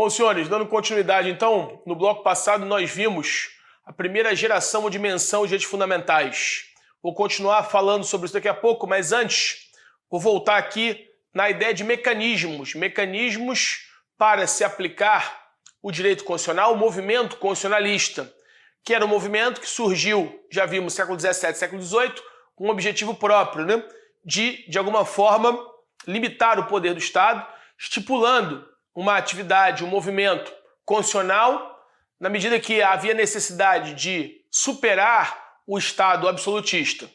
Bom, senhores, dando continuidade, então, no bloco passado nós vimos a primeira geração ou dimensão de direitos fundamentais. Vou continuar falando sobre isso daqui a pouco, mas antes vou voltar aqui na ideia de mecanismos para se aplicar o direito constitucional, o movimento constitucionalista, que era um movimento que surgiu, já vimos, século XVII, século XVIII, com um objetivo próprio, né? De alguma forma, limitar o poder do Estado, estipulando uma atividade, um movimento constitucional, na medida que havia necessidade de superar o Estado absolutista.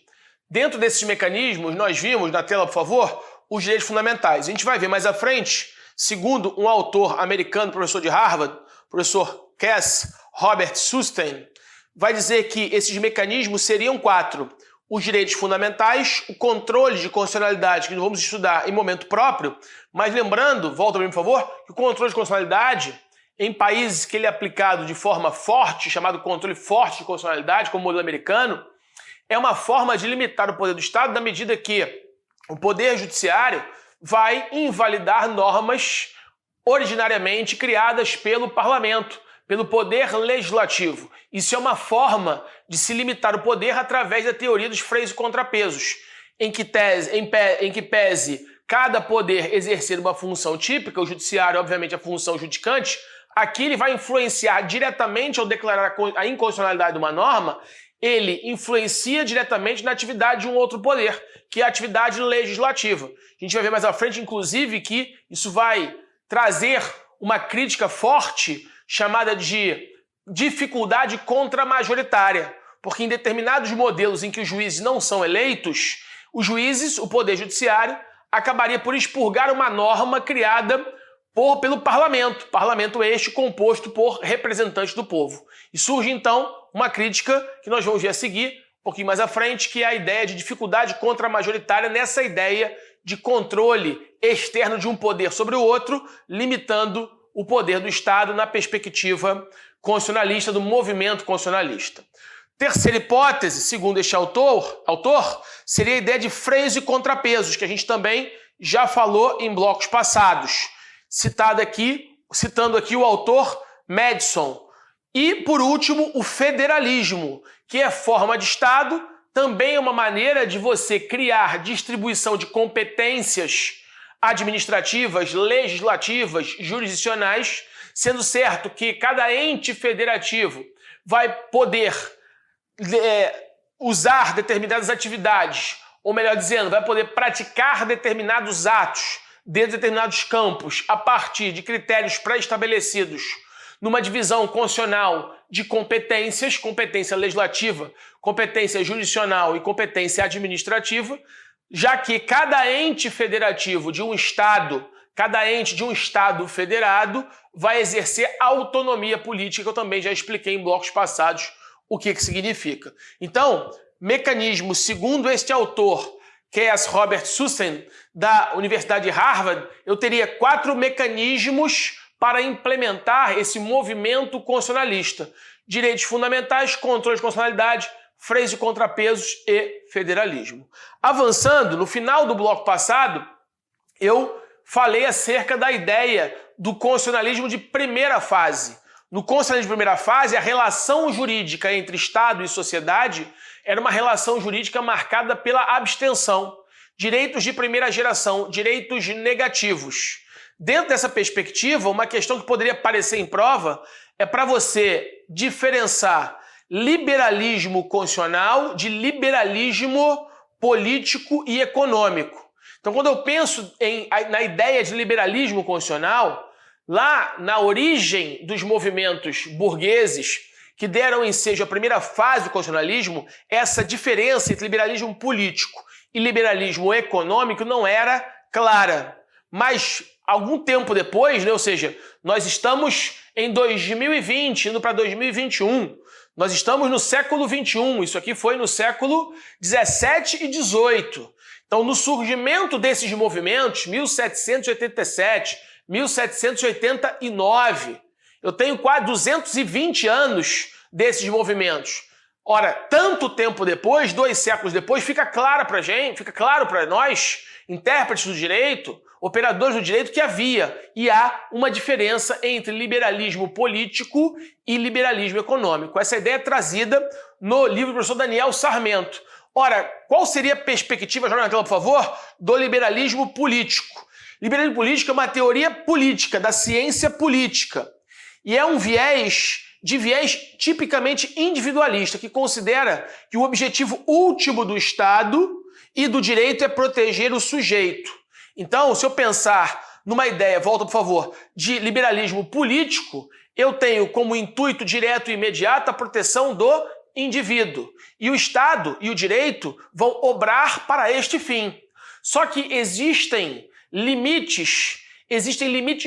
Dentro desses mecanismos, nós vimos, na tela, por favor, os direitos fundamentais. A gente vai ver mais à frente, segundo um autor americano, professor de Harvard, professor Cass Robert Sustein, vai dizer que esses mecanismos seriam 4. Os direitos fundamentais, o controle de constitucionalidade, que nós vamos estudar em momento próprio, mas lembrando, volta para mim, por favor, que o controle de constitucionalidade, em países que ele é aplicado de forma forte, chamado controle forte de constitucionalidade, como o modelo americano, é uma forma de limitar o poder do Estado na medida que o poder judiciário vai invalidar normas originariamente criadas pelo parlamento, pelo poder legislativo. Isso é uma forma de se limitar o poder através da teoria dos freios e contrapesos, em que pese cada poder exercer uma função típica, o judiciário, obviamente, a função judicante, aqui ele vai influenciar diretamente ao declarar a inconstitucionalidade de uma norma, ele influencia diretamente na atividade de um outro poder, que é a atividade legislativa. A gente vai ver mais à frente, inclusive, que isso vai trazer uma crítica forte chamada de dificuldade contramajoritária, porque em determinados modelos em que os juízes não são eleitos, os juízes, o poder judiciário, acabaria por expurgar uma norma criada pelo parlamento este composto por representantes do povo. E surge então uma crítica que nós vamos ver a seguir, um pouquinho mais à frente, que é a ideia de dificuldade contramajoritária nessa ideia de controle externo de um poder sobre o outro, limitando o poder do Estado na perspectiva constitucionalista, do movimento constitucionalista. Terceira hipótese, segundo este autor, seria a ideia de freios e contrapesos, que a gente também já falou em blocos passados, citando aqui o autor Madison. E, por último, o federalismo, que é forma de Estado, também é uma maneira de você criar distribuição de competências administrativas, legislativas, jurisdicionais, sendo certo que cada ente federativo vai poder usar determinadas atividades, ou melhor dizendo, vai poder praticar determinados atos dentro de determinados campos a partir de critérios pré-estabelecidos numa divisão constitucional de competências, competência legislativa, competência jurisdicional e competência administrativa, já que cada ente federativo de um Estado, cada ente de um Estado federado vai exercer autonomia política, que eu também já expliquei em blocos passados o que significa. Então, mecanismo, segundo este autor, Cass Robert Sustein, da Universidade de Harvard, eu teria 4 mecanismos para implementar esse movimento constitucionalista: direitos fundamentais, controle de constitucionalidade, freios e contrapesos e federalismo. Avançando, no final do bloco passado, eu falei acerca da ideia do constitucionalismo de primeira fase. No constitucionalismo de primeira fase, a relação jurídica entre Estado e sociedade era uma relação jurídica marcada pela abstenção, direitos de primeira geração, direitos negativos. Dentro dessa perspectiva, uma questão que poderia aparecer em prova é para você diferenciar liberalismo constitucional de liberalismo político e econômico. Então, quando eu penso na ideia de liberalismo constitucional, lá na origem dos movimentos burgueses que deram ensejo à primeira fase do constitucionalismo, essa diferença entre liberalismo político e liberalismo econômico não era clara. Mas, algum tempo depois, né, ou seja, nós estamos em 2020, indo para 2021, nós estamos no século XXI, isso aqui foi no século XVII e XVIII. Então, no surgimento desses movimentos, 1787, 1789, eu tenho quase 220 anos desses movimentos. Ora, tanto tempo depois, 2 séculos depois, fica claro para nós intérpretes do direito, operadores do direito, que havia e há uma diferença entre liberalismo político e liberalismo econômico. Essa ideia é trazida no livro do professor Daniel Sarmento. Ora, qual seria a perspectiva, joga na tela, por favor, do liberalismo político? Liberalismo político é uma teoria política, da ciência política. E é um viés tipicamente individualista, que considera que o objetivo último do Estado e do direito é proteger o sujeito. Então, se eu pensar numa ideia, volta por favor, de liberalismo político, eu tenho como intuito direto e imediato a proteção do indivíduo. E o Estado e o direito vão obrar para este fim. Só que existem limites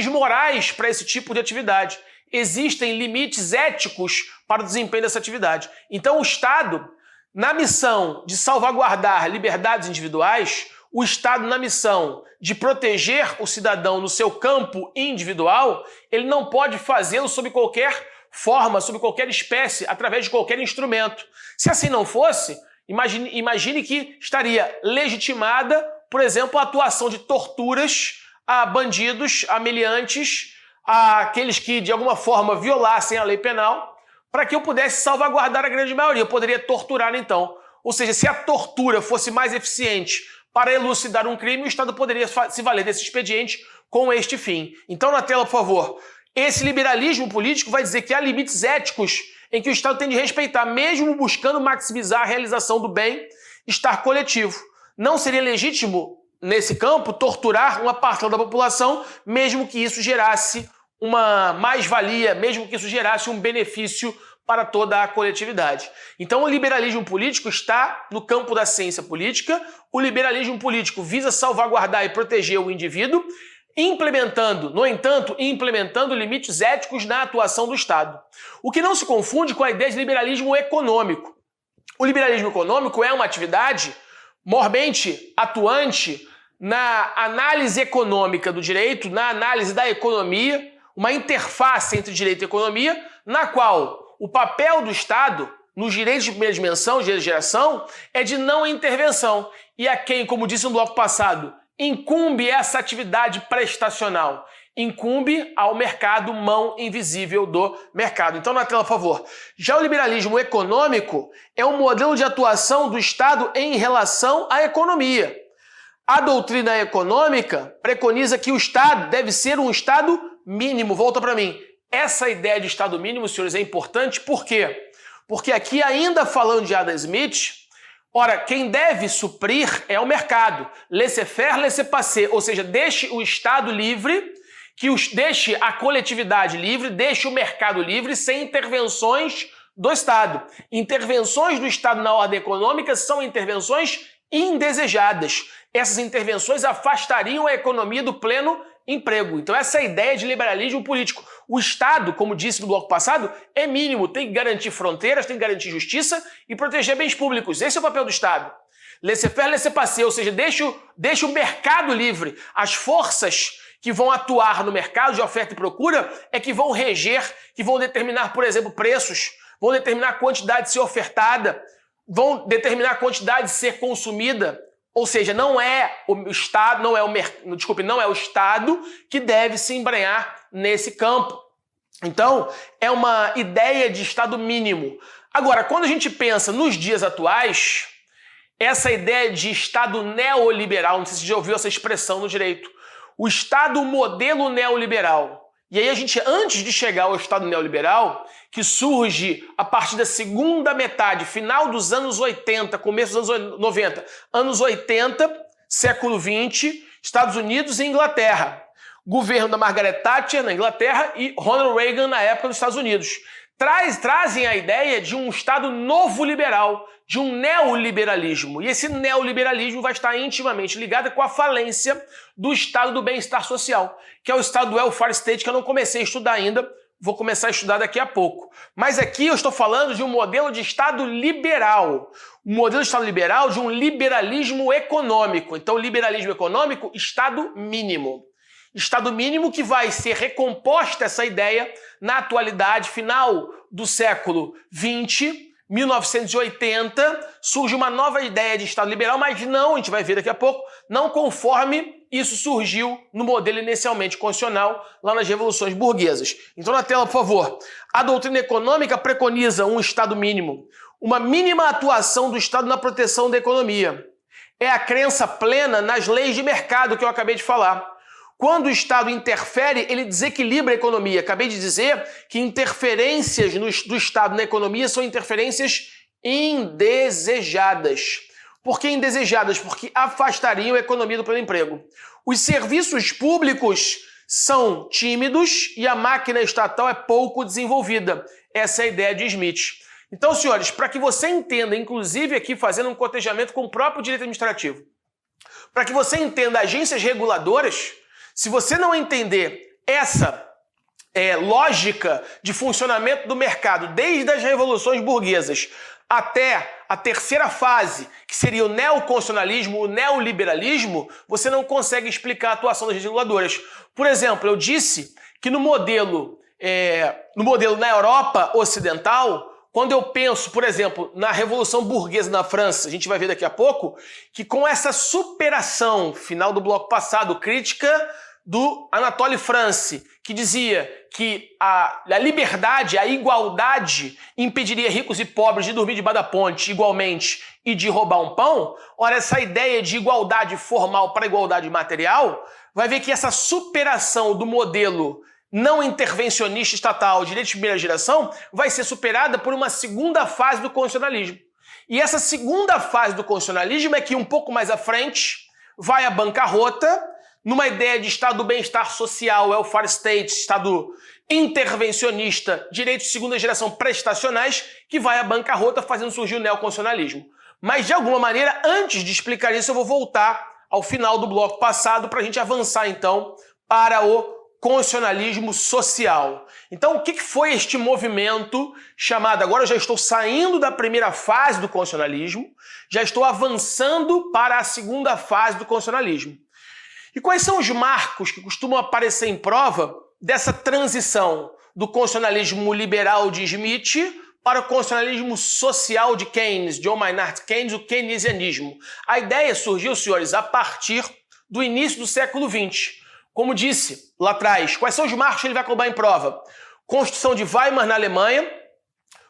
morais para esse tipo de atividade. Existem limites éticos para o desempenho dessa atividade. Então o Estado, na missão de salvaguardar liberdades individuais, o Estado na missão de proteger o cidadão no seu campo individual, ele não pode fazê-lo sob qualquer forma, sob qualquer espécie, através de qualquer instrumento. Se assim não fosse, imagine que estaria legitimada, por exemplo, a atuação de torturas a bandidos, a meliantes, àqueles que de alguma forma violassem a lei penal, para que eu pudesse salvaguardar a grande maioria. Eu poderia torturar então. Ou seja, se a tortura fosse mais eficiente para elucidar um crime, o Estado poderia se valer desse expediente com este fim. Então, na tela, por favor, esse liberalismo político vai dizer que há limites éticos em que o Estado tem de respeitar, mesmo buscando maximizar a realização do bem-estar coletivo. Não seria legítimo, nesse campo, torturar uma parcela da população, mesmo que isso gerasse uma mais-valia, mesmo que isso gerasse um benefício para toda a coletividade. Então o liberalismo político está no campo da ciência política. O liberalismo político visa salvaguardar e proteger o indivíduo, no entanto, implementando limites éticos na atuação do Estado. O que não se confunde com a ideia de liberalismo econômico. O liberalismo econômico é uma atividade mormente atuante na análise econômica do direito, na análise da economia, uma interface entre direito e economia, na qual o papel do Estado, nos direitos de primeira dimensão, direito de geração, é de não intervenção. E a quem, como disse no bloco passado, incumbe essa atividade prestacional? Incumbe ao mercado, mão invisível do mercado. Então, na tela, por favor. Já o liberalismo econômico é um modelo de atuação do Estado em relação à economia. A doutrina econômica preconiza que o Estado deve ser um Estado mínimo. Volta para mim. Essa ideia de Estado mínimo, senhores, é importante. Por quê? Porque aqui, ainda falando de Adam Smith, ora, quem deve suprir é o mercado. Laissez-faire, laissez-passer. Ou seja, deixe o Estado livre, deixe a coletividade livre, deixe o mercado livre, sem intervenções do Estado. Intervenções do Estado na ordem econômica são intervenções indesejadas. Essas intervenções afastariam a economia do pleno emprego. Então essa é a ideia de liberalismo político. O Estado, como disse no bloco passado, é mínimo, tem que garantir fronteiras, tem que garantir justiça e proteger bens públicos. Esse é o papel do Estado. Laissez-faire, laissez-passer, ou seja, deixa o mercado livre. As forças que vão atuar no mercado de oferta e procura é que vão reger, que vão determinar, por exemplo, preços, vão determinar a quantidade de ser ofertada, vão determinar a quantidade de ser consumida. Ou seja, não é o Estado, não é o Estado que deve se embrenhar nesse campo. Então, é uma ideia de Estado mínimo. Agora, quando a gente pensa nos dias atuais, essa ideia de Estado neoliberal, não sei se você já ouviu essa expressão no direito, o Estado modelo neoliberal. E aí a gente, antes de chegar ao Estado neoliberal, que surge a partir da segunda metade, final dos anos 80, começo dos anos 90, anos 80, século 20, Estados Unidos e Inglaterra. Governo da Margaret Thatcher na Inglaterra e Ronald Reagan na época dos Estados Unidos. Trazem a ideia de um Estado novo liberal, de um neoliberalismo. E esse neoliberalismo vai estar intimamente ligado com a falência do Estado do bem-estar social, que é o Estado do welfare state, que eu não comecei a estudar ainda, vou começar a estudar daqui a pouco. Mas aqui eu estou falando de um modelo de Estado liberal, um modelo de Estado liberal de um liberalismo econômico. Então, liberalismo econômico, Estado mínimo. Estado mínimo que vai ser recomposta essa ideia na atualidade, final do século XX, 1980, surge uma nova ideia de Estado liberal, mas não, a gente vai ver daqui a pouco, não conforme isso surgiu no modelo inicialmente constitucional lá nas revoluções burguesas. Então na tela, por favor. A doutrina econômica preconiza um Estado mínimo, uma mínima atuação do Estado na proteção da economia. É a crença plena nas leis de mercado que eu acabei de falar. Quando o Estado interfere, ele desequilibra a economia. Acabei de dizer que interferências do Estado na economia são interferências indesejadas. Por que indesejadas? Porque afastariam a economia do pleno emprego. Os serviços públicos são tímidos e a máquina estatal é pouco desenvolvida. Essa é a ideia de Smith. Então, senhores, para que você entenda, inclusive aqui fazendo um cotejamento com o próprio direito administrativo, para que você entenda agências reguladoras, se você não entender essa lógica de funcionamento do mercado desde as revoluções burguesas até a terceira fase, que seria o neoconstitucionalismo, o neoliberalismo, você não consegue explicar a atuação das agências reguladoras. Por exemplo, eu disse que no modelo na Europa Ocidental, quando eu penso, por exemplo, na Revolução Burguesa na França, a gente vai ver daqui a pouco, que com essa superação, final do bloco passado, crítica do Anatole France, que dizia que a liberdade, a igualdade impediria ricos e pobres de dormir debaixo da ponte igualmente e de roubar um pão. Ora, essa ideia de igualdade formal para igualdade material, vai ver que essa superação do modelo não intervencionista estatal, direito de primeira geração, vai ser superada por uma segunda fase do constitucionalismo. E essa segunda fase do constitucionalismo é que um pouco mais à frente vai à bancarrota, numa ideia de Estado do bem-estar social, welfare state, Estado intervencionista, direitos de segunda geração prestacionais, que vai à bancarrota fazendo surgir o neoconstitucionalismo. Mas, de alguma maneira, antes de explicar isso, eu vou voltar ao final do bloco passado para a gente avançar, então, para o constitucionalismo social. Então, o que foi este movimento chamado... Agora eu já estou saindo da primeira fase do constitucionalismo, já estou avançando para a segunda fase do constitucionalismo. E quais são os marcos que costumam aparecer em prova dessa transição do constitucionalismo liberal de Smith para o constitucionalismo social de Keynes, John Maynard Keynes, o keynesianismo? A ideia surgiu, senhores, a partir do início do século XX. Como disse lá atrás, quais são os marcos que ele vai colocar em prova? Constituição de Weimar na Alemanha,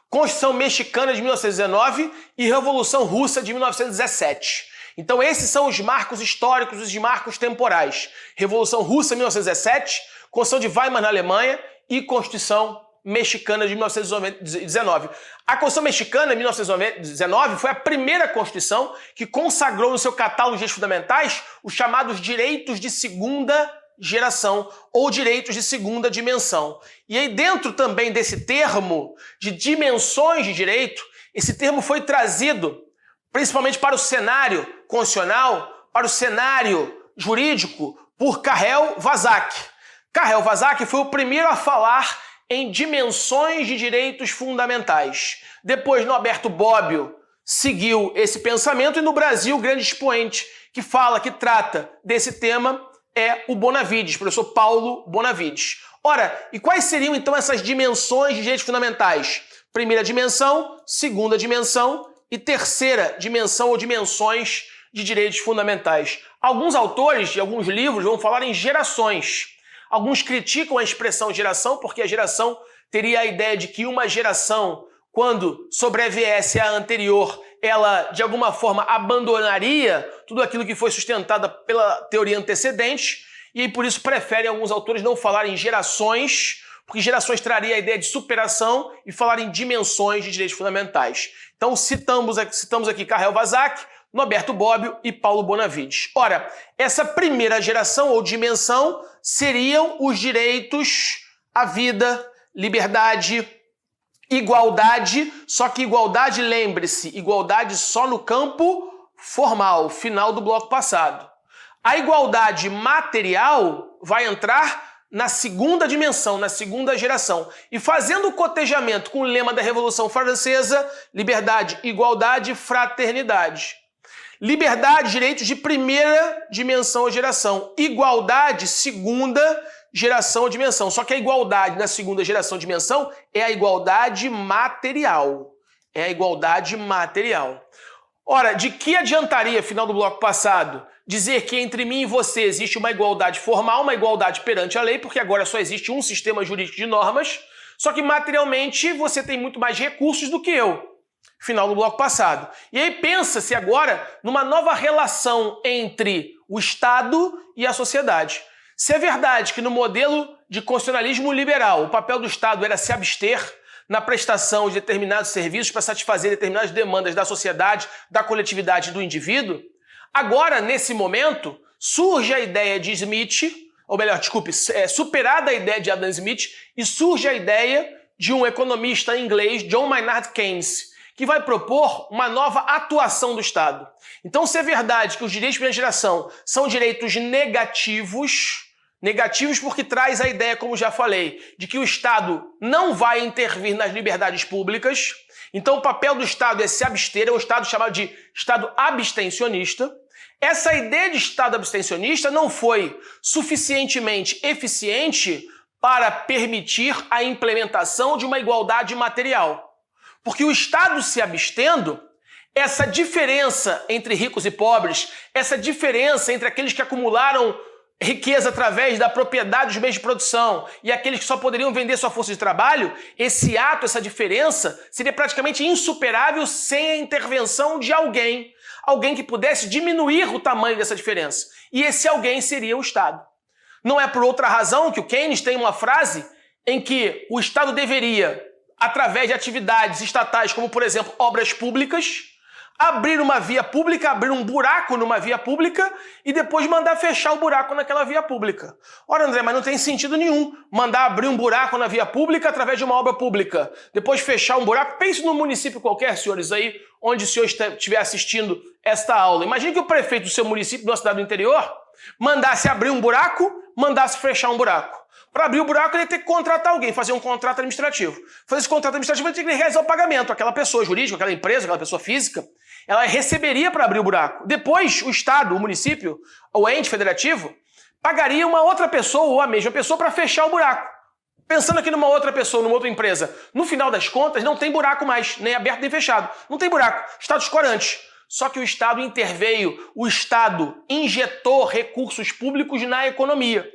Constituição Mexicana de 1919 e Revolução Russa de 1917. Então esses são os marcos históricos, os marcos temporais. Revolução Russa em 1917, Constituição de Weimar na Alemanha e Constituição Mexicana de 1919. A Constituição Mexicana de 1919 foi a primeira Constituição que consagrou no seu catálogo de direitos fundamentais os chamados direitos de segunda geração ou direitos de segunda dimensão. E aí dentro também desse termo de dimensões de direito, esse termo foi trazido principalmente para o cenário constitucional, para o cenário jurídico, por Karel Vazak. Karel Vazak foi o primeiro a falar em dimensões de direitos fundamentais. Depois, Norberto Bobbio seguiu esse pensamento e no Brasil, o grande expoente que fala, que trata desse tema é o Bonavides, professor Paulo Bonavides. Ora, e quais seriam então essas dimensões de direitos fundamentais? Primeira dimensão, segunda dimensão e terceira dimensão ou dimensões de direitos fundamentais. Alguns autores de alguns livros vão falar em gerações. Alguns criticam a expressão geração porque a geração teria a ideia de que uma geração, quando sobreviesse à anterior, ela de alguma forma abandonaria tudo aquilo que foi sustentado pela teoria antecedente e por isso preferem alguns autores não falar em gerações, porque gerações traria a ideia de superação e falar em dimensões de direitos fundamentais. Então citamos aqui Karel Vazak, Norberto Bobbio e Paulo Bonavides. Ora, essa primeira geração ou dimensão seriam os direitos à vida, liberdade, igualdade, só que igualdade, lembre-se, igualdade só no campo formal, final do bloco passado. A igualdade material vai entrar na segunda dimensão, na segunda geração. E fazendo o cotejamento com o lema da Revolução Francesa, liberdade, igualdade, fraternidade. Liberdade, direitos de primeira dimensão ou geração. Igualdade, segunda geração ou dimensão. Só que a igualdade na segunda geração ou dimensão é a igualdade material. É a igualdade material. Ora, de que adiantaria, final do bloco passado, dizer que entre mim e você existe uma igualdade formal, uma igualdade perante a lei, porque agora só existe um sistema jurídico de normas, só que materialmente você tem muito mais recursos do que eu. Final do bloco passado. E aí pensa-se agora numa nova relação entre o Estado e a sociedade. Se é verdade que no modelo de constitucionalismo liberal o papel do Estado era se abster na prestação de determinados serviços para satisfazer determinadas demandas da sociedade, da coletividade e do indivíduo, agora, nesse momento, surge a ideia de Smith, ou melhor, desculpe, superada a ideia de Adam Smith, e surge a ideia de um economista inglês, John Maynard Keynes, que vai propor uma nova atuação do Estado. Então, se é verdade que os direitos de primeira geração são direitos negativos porque traz a ideia, como já falei, de que o Estado não vai intervir nas liberdades públicas, então o papel do Estado é se abster, é um Estado chamado de Estado abstencionista. Essa ideia de Estado abstencionista não foi suficientemente eficiente para permitir a implementação de uma igualdade material. Porque o Estado se abstendo, essa diferença entre ricos e pobres, essa diferença entre aqueles que acumularam riqueza através da propriedade dos meios de produção e aqueles que só poderiam vender sua força de trabalho, esse ato, essa diferença, seria praticamente insuperável sem a intervenção de alguém que pudesse diminuir o tamanho dessa diferença. E esse alguém seria o Estado. Não é por outra razão que o Keynes tem uma frase em que o Estado deveria, através de atividades estatais, como por exemplo obras públicas, abrir uma via pública, abrir um buraco numa via pública e depois mandar fechar o buraco naquela via pública. Ora, André, mas não tem sentido nenhum mandar abrir um buraco na via pública através de uma obra pública, depois fechar um buraco. Pense num município qualquer, senhores, aí onde o senhor estiver assistindo esta aula. Imagine que o prefeito do seu município, de uma cidade do interior, mandasse abrir um buraco, mandasse fechar um buraco. Para abrir o buraco, ele ia ter que contratar alguém, fazer um contrato administrativo. Fazer esse contrato administrativo, ele tem que realizar o pagamento. Aquela pessoa jurídica, aquela empresa, aquela pessoa física, ela receberia para abrir o buraco. Depois, o Estado, o município, o ente federativo, pagaria uma outra pessoa ou a mesma pessoa para fechar o buraco. Pensando aqui numa outra pessoa, numa outra empresa, no final das contas, não tem buraco mais, nem aberto nem fechado. Não tem buraco. Status quo ante. Só que o Estado interveio, o Estado injetou recursos públicos na economia.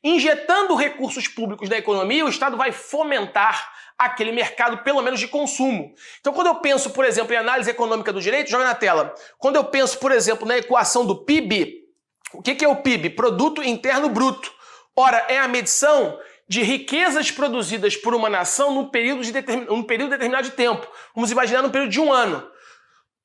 Injetando recursos públicos na economia, o Estado vai fomentar aquele mercado, pelo menos de consumo. Então, quando eu penso, por exemplo, em análise econômica do direito, joga na tela. Quando eu penso, por exemplo, na equação do PIB, o que é o PIB? Produto Interno Bruto. Ora, é a medição de riquezas produzidas por uma nação num período determinado de tempo. Vamos imaginar num período de um ano.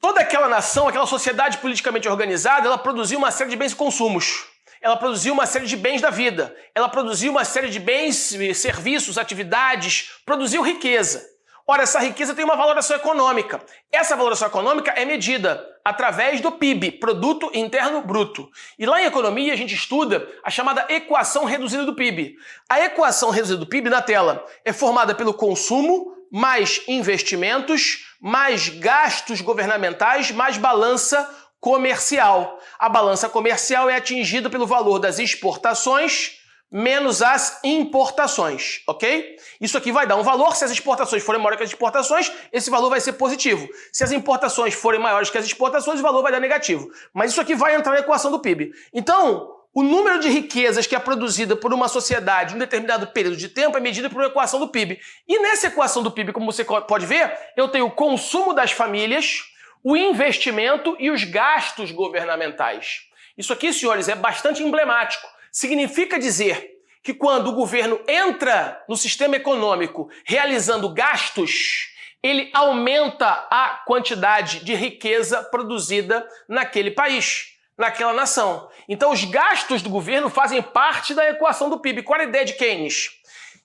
Toda aquela nação, aquela sociedade politicamente organizada, ela produziu uma série de bens e consumos. Ela produziu uma série de bens da vida. Ela produziu uma série de bens, serviços, atividades, produziu riqueza. Ora, essa riqueza tem uma valoração econômica. Essa valoração econômica é medida através do PIB, Produto Interno Bruto. E lá em economia a gente estuda a chamada equação reduzida do PIB. A equação reduzida do PIB, na tela, é formada pelo consumo, mais investimentos, mais gastos governamentais, mais balança comercial. A balança comercial é atingida pelo valor das exportações menos as importações, ok? Isso aqui vai dar um valor, se as exportações forem maiores que as exportações, esse valor vai ser positivo. Se as importações forem maiores que as exportações, o valor vai dar negativo. Mas isso aqui vai entrar na equação do PIB. Então, o número de riquezas que é produzida por uma sociedade em um determinado período de tempo é medido por uma equação do PIB. E nessa equação do PIB, como você pode ver, eu tenho o consumo das famílias, o investimento e os gastos governamentais. Isso aqui, senhores, é bastante emblemático. Significa dizer que quando o governo entra no sistema econômico realizando gastos, ele aumenta a quantidade de riqueza produzida naquele país, naquela nação. Então os gastos do governo fazem parte da equação do PIB. Qual é a ideia de Keynes?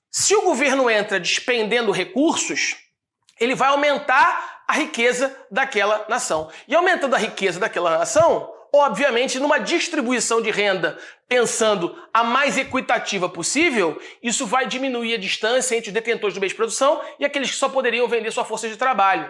Se o governo entra despendendo recursos, ele vai aumentar a riqueza daquela nação. E aumentando a riqueza daquela nação, obviamente, numa distribuição de renda, pensando a mais equitativa possível, isso vai diminuir a distância entre os detentores do meio de produção e aqueles que só poderiam vender sua força de trabalho.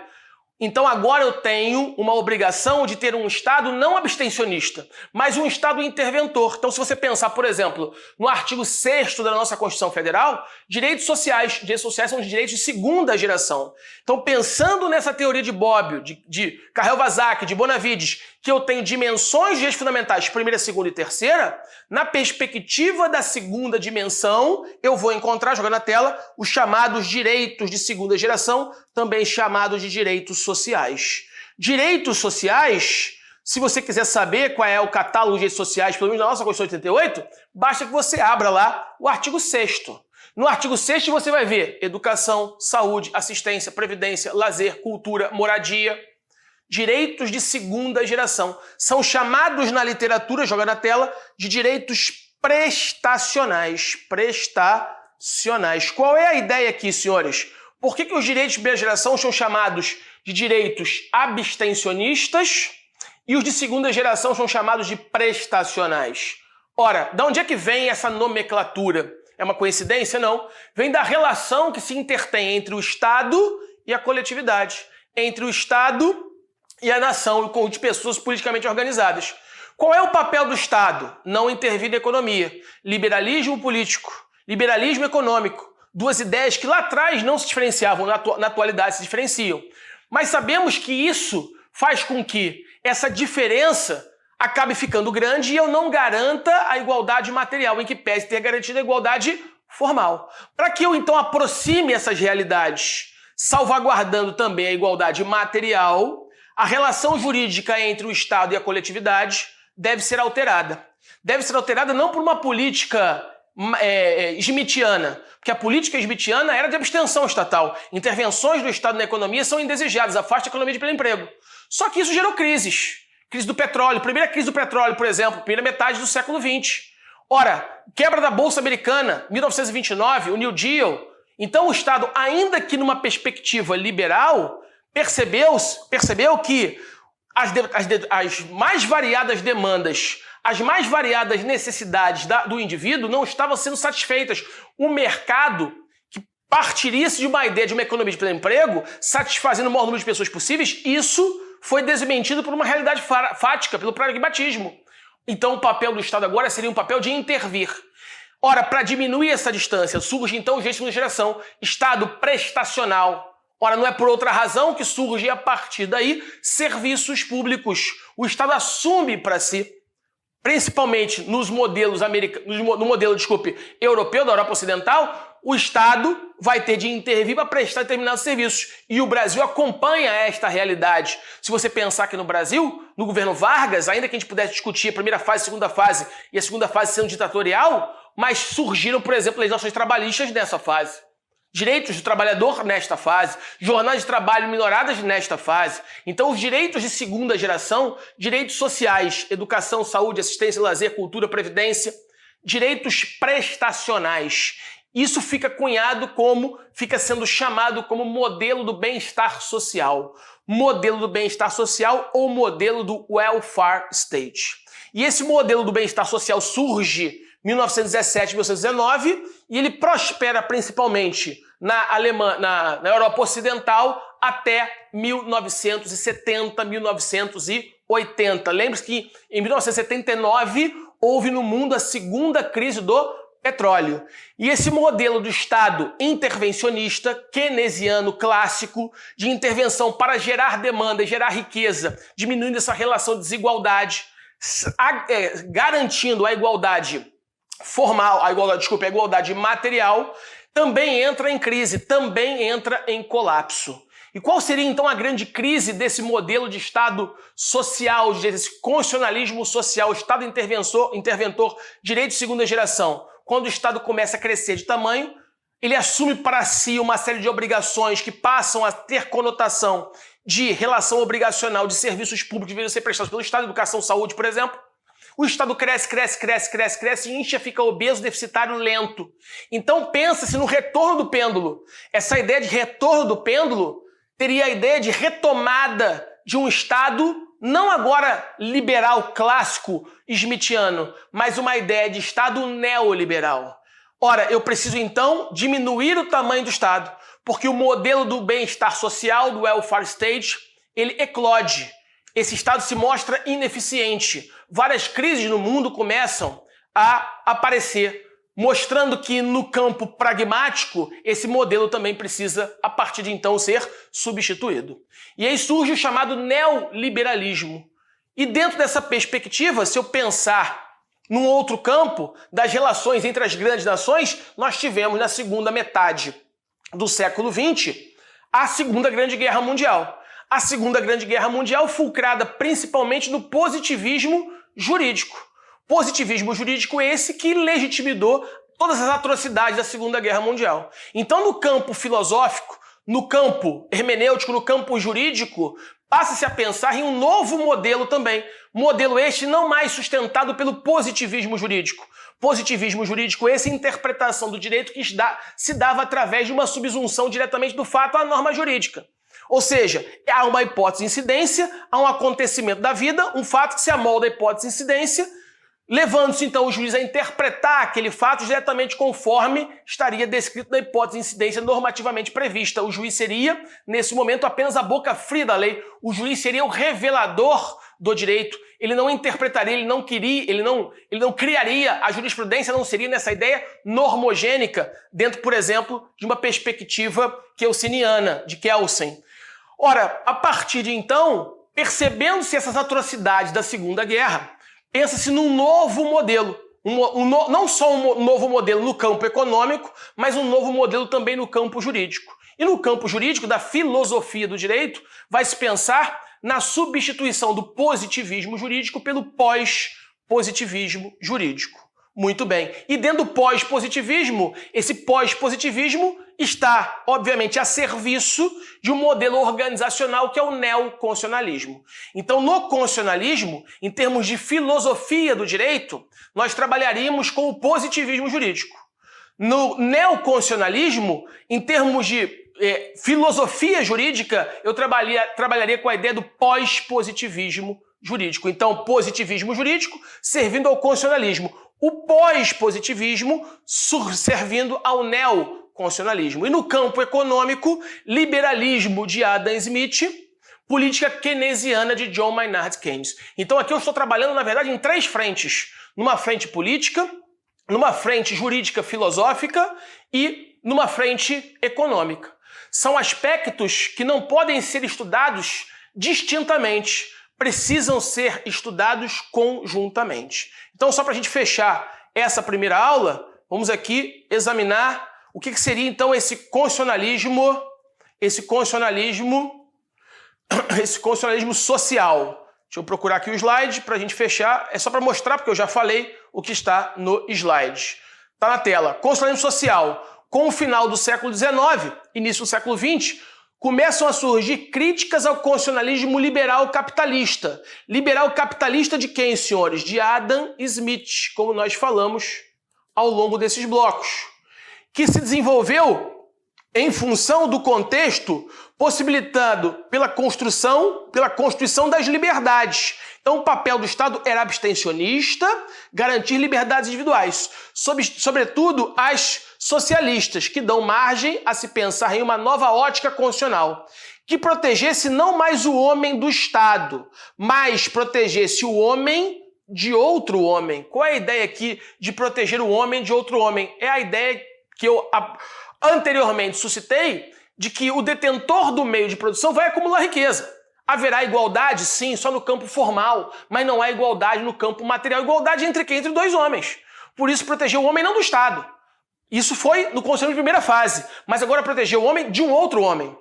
Então agora eu tenho uma obrigação de ter um Estado não abstencionista, mas um Estado interventor. Então se você pensar, por exemplo, no artigo 6º da nossa Constituição Federal, direitos sociais são os direitos de segunda geração. Então pensando nessa teoria de Bobbio, de Karel-Vazak, de Bonavides, que eu tenho dimensões de direitos fundamentais, primeira, segunda e terceira, na perspectiva da segunda dimensão, eu vou encontrar, jogando na tela, os chamados direitos de segunda geração, também chamados de direitos sociais. Direitos sociais, se você quiser saber qual é o catálogo de direitos sociais, pelo menos na nossa Constituição de 88, basta que você abra lá o artigo 6º. No artigo 6º você vai ver educação, saúde, assistência, previdência, lazer, cultura, moradia. Direitos de segunda geração. São chamados na literatura, joga na tela, de direitos prestacionais. Prestacionais. Qual é a ideia aqui, senhores? Por que os direitos de primeira geração são chamados de direitos abstencionistas e os de segunda geração são chamados de prestacionais? Ora, de onde é que vem essa nomenclatura? É uma coincidência? Não. Vem da relação que se intertém entre o Estado e a coletividade. Entre o Estado e a nação, e o conjunto de pessoas politicamente organizadas. Qual é o papel do Estado? Não intervir na economia. Liberalismo político, liberalismo econômico. Duas ideias que lá atrás não se diferenciavam, na atualidade se diferenciam. Mas sabemos que isso faz com que essa diferença acabe ficando grande e eu não garanta a igualdade material, em que pese ter garantido a igualdade formal. Para que eu então aproxime essas realidades, salvaguardando também a igualdade material, a relação jurídica entre o Estado e a coletividade deve ser alterada. Deve ser alterada não por uma política smithiana, porque a política smithiana era de abstenção estatal. Intervenções do Estado na economia são indesejadas, afasta a economia de pleno emprego. Só que isso gerou crises. Crise do petróleo, primeira crise do petróleo, por exemplo, primeira metade do século XX. Ora, quebra da Bolsa Americana, 1929, o New Deal. Então o Estado, ainda que numa perspectiva liberal, percebeu que as mais variadas demandas, as mais variadas necessidades do indivíduo não estavam sendo satisfeitas. O mercado, que partiria-se de uma ideia de uma economia de pleno emprego, satisfazendo o maior número de pessoas possíveis, isso foi desmentido por uma realidade fática, pelo pragmatismo. Então o papel do Estado agora seria um papel de intervir. Ora, para diminuir essa distância, surge então o direito de segunda geração, Estado prestacional. Ora, não é por outra razão que surge a partir daí serviços públicos. O Estado assume para si, principalmente nos modelos no modelo europeu, da Europa Ocidental, o Estado vai ter de intervir para prestar determinados serviços. E o Brasil acompanha esta realidade. Se você pensar que no Brasil, no governo Vargas, ainda que a gente pudesse discutir a primeira fase, a segunda fase, e a segunda fase sendo ditatorial, mas surgiram, por exemplo, legislações trabalhistas nessa fase. Direitos do trabalhador nesta fase, jornadas de trabalho minoradas nesta fase. Então os direitos de segunda geração, direitos sociais, educação, saúde, assistência, lazer, cultura, previdência, direitos prestacionais. Isso fica sendo chamado como modelo do bem-estar social. Modelo do bem-estar social ou modelo do welfare state. E esse modelo do bem-estar social surge em 1917, 1919, e ele prospera principalmente na Europa Ocidental até 1970, 1980. Lembre-se que em 1979 houve no mundo a segunda crise do petróleo. E esse modelo do Estado intervencionista, keynesiano clássico, de intervenção para gerar demanda e gerar riqueza, diminuindo essa relação de desigualdade, garantindo a igualdade formal, a igualdade material, também entra em crise, também entra em colapso. E qual seria então a grande crise desse modelo de Estado social, desse constitucionalismo social, Estado interventor, direito de segunda geração? Quando o Estado começa a crescer de tamanho, ele assume para si uma série de obrigações que passam a ter conotação de relação obrigacional de serviços públicos que deveriam ser prestados pelo Estado, educação, saúde, por exemplo. O Estado cresce, incha, fica obeso, deficitário, lento. Então pensa-se no retorno do pêndulo. Essa ideia de retorno do pêndulo teria a ideia de retomada de um Estado, não agora liberal, clássico, smithiano, mas uma ideia de Estado neoliberal. Ora, eu preciso então diminuir o tamanho do Estado, porque o modelo do bem-estar social, do welfare state, ele eclode. Esse estado se mostra ineficiente. Várias crises no mundo começam a aparecer, mostrando que no campo pragmático esse modelo também precisa, a partir de então, ser substituído. E aí surge o chamado neoliberalismo. E dentro dessa perspectiva, se eu pensar num outro campo das relações entre as grandes nações, nós tivemos na segunda metade do século XX a Segunda Grande Guerra Mundial. A Segunda Grande Guerra Mundial fulcrada principalmente no positivismo jurídico. Positivismo jurídico esse que legitimou todas as atrocidades da Segunda Guerra Mundial. Então, no campo filosófico, no campo hermenêutico, no campo jurídico, passa-se a pensar em um novo modelo também. Modelo este não mais sustentado pelo positivismo jurídico. Positivismo jurídico esse é a interpretação do direito que se dava através de uma subsunção diretamente do fato à norma jurídica. Ou seja, há uma hipótese de incidência, há um acontecimento da vida, um fato que se amolda à hipótese de incidência, levando-se então o juiz a interpretar aquele fato diretamente conforme estaria descrito na hipótese de incidência normativamente prevista. O juiz seria, nesse momento, apenas a boca fria da lei. O juiz seria o revelador do direito. Ele não interpretaria, ele não criaria, a jurisprudência não seria nessa ideia normogênica dentro, por exemplo, de uma perspectiva kelseniana, de Kelsen. Ora, a partir de então, percebendo-se essas atrocidades da Segunda Guerra, pensa-se num novo modelo, não só um novo modelo no campo econômico, mas um novo modelo também no campo jurídico. E no campo jurídico, da filosofia do direito, vai se pensar na substituição do positivismo jurídico pelo pós-positivismo jurídico. Muito bem. E dentro do pós-positivismo, esse pós-positivismo está, obviamente, a serviço de um modelo organizacional que é o neoconstitucionalismo. Então, no constitucionalismo, em termos de filosofia do direito, nós trabalharíamos com o positivismo jurídico. No neoconstitucionalismo, em termos de filosofia jurídica, eu trabalharia com a ideia do pós-positivismo jurídico. Então, positivismo jurídico servindo ao constitucionalismo. O pós-positivismo servindo ao neoconstitucionalismo. E no campo econômico, liberalismo de Adam Smith, política keynesiana de John Maynard Keynes. Então aqui eu estou trabalhando, na verdade, em três frentes. Numa frente política, numa frente jurídica filosófica e numa frente econômica. São aspectos que não podem ser estudados distintamente, precisam ser estudados conjuntamente. Então, só para a gente fechar essa primeira aula, vamos aqui examinar o que seria então esse constitucionalismo social. Deixa eu procurar aqui o slide para a gente fechar. É só para mostrar, porque eu já falei o que está no slide. Está na tela. Constitucionalismo social. Com o final do século XIX, início do século XX, começam a surgir críticas ao constitucionalismo liberal capitalista. Liberal capitalista de quem, senhores? De Adam Smith, como nós falamos ao longo desses blocos, que se desenvolveu em função do contexto possibilitado pela Constituição das liberdades. Então, o papel do Estado era abstencionista, garantir liberdades individuais, sobretudo as socialistas, que dão margem a se pensar em uma nova ótica constitucional, que protegesse não mais o homem do Estado, mas protegesse o homem de outro homem. Qual é a ideia aqui de proteger o homem de outro homem? É a ideia que eu anteriormente suscitei de que o detentor do meio de produção vai acumular riqueza. Haverá igualdade? Sim, só no campo formal, mas não há igualdade no campo material. Igualdade entre quem? Entre dois homens. Por isso, proteger o homem não do Estado. Isso foi no Conselho de primeira fase, mas agora proteger o homem de um outro homem.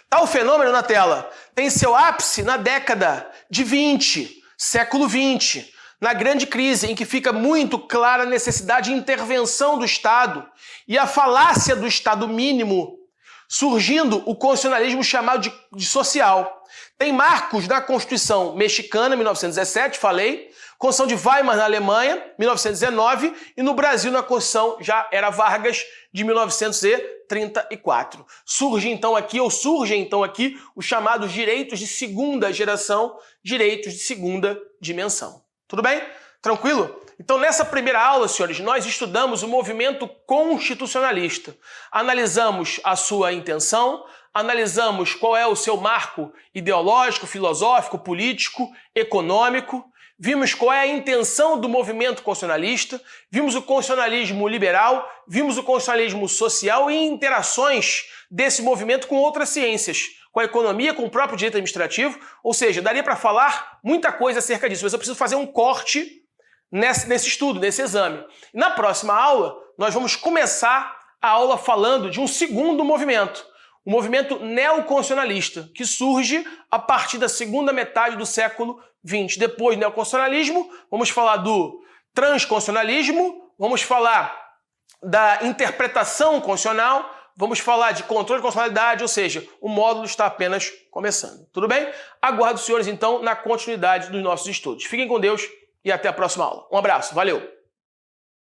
Tal fenômeno na tela tem seu ápice na década de 20, século 20, na grande crise em que fica muito clara a necessidade de intervenção do Estado e a falácia do Estado mínimo, surgindo o constitucionalismo chamado de social. Tem marcos na Constituição mexicana, 1917, falei, Constituição de Weimar na Alemanha, 1919, e no Brasil na Constituição já era Vargas, de 1934. Surgem então aqui os chamados direitos de segunda geração, direitos de segunda dimensão. Tudo bem? Tranquilo? Então, nessa primeira aula, senhores, nós estudamos o movimento constitucionalista. Analisamos a sua intenção, analisamos qual é o seu marco ideológico, filosófico, político, econômico, vimos qual é a intenção do movimento constitucionalista, vimos o constitucionalismo liberal, vimos o constitucionalismo social e interações desse movimento com outras ciências, com a economia, com o próprio direito administrativo, ou seja, daria para falar muita coisa acerca disso, mas eu preciso fazer um corte nesse estudo, nesse exame. Na próxima aula, nós vamos começar a aula falando de um segundo movimento, o movimento neoconstitucionalista, que surge a partir da segunda metade do século XX. Depois do neoconstitucionalismo, vamos falar do transconstitucionalismo, vamos falar da interpretação constitucional, vamos falar de controle de constitucionalidade, ou seja, o módulo está apenas começando. Tudo bem? Aguardo os senhores, então, na continuidade dos nossos estudos. Fiquem com Deus e até a próxima aula. Um abraço, valeu!